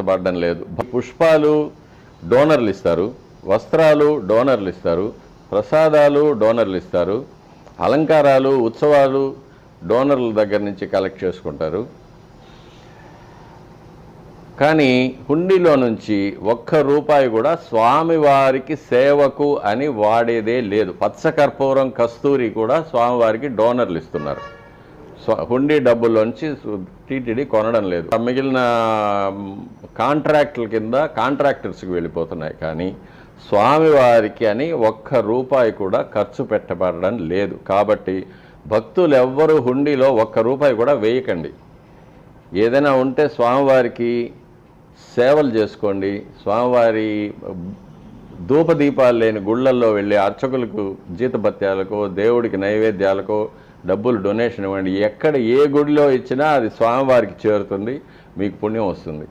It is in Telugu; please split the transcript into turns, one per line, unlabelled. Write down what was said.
పడడం లేదు. పుష్పాలు డోనర్లు ఇస్తారు, వస్త్రాలు డోనర్లు ఇస్తారు, ప్రసాదాలు డోనర్లు ఇస్తారు, అలంకారాలు ఉత్సవాలు డోనర్ల దగ్గర నుంచి కలెక్ట్ చేసుకుంటారు. కానీ హుండీలో నుంచి ₹1 కూడా స్వామివారికి సేవకు అని వాడేదే లేదు. పచ్చకర్పూరం కస్తూరి కూడా స్వామివారికి డోనర్లు ఇస్తున్నారు. హుండీ డబ్బుల్లోంచి టీటీడీ కొనడం లేదు. మిగిలిన కాంట్రాక్టుల కింద కాంట్రాక్టర్స్కి వెళ్ళిపోతున్నాయి. కానీ స్వామివారికి అని ₹1 కూడా ఖర్చు పెట్టబడడం లేదు. కాబట్టి భక్తులు ఎవ్వరూ హుండీలో ₹1 కూడా వేయకండి. ఏదైనా ఉంటే స్వామివారికి సేవలు చేసుకోండి. స్వామివారి ధూపదీపాలు లేని గుళ్ళల్లో వెళ్ళి అర్చకులకు జీతభత్యాలకు, దేవుడికి నైవేద్యాలకు డబ్బులు డొనేషన్ ఇవ్వండి. ఎక్కడ ఏ గుడిలో ఇచ్చినా అది స్వామివారికి చేరుతుంది, మీకు పుణ్యం వస్తుంది.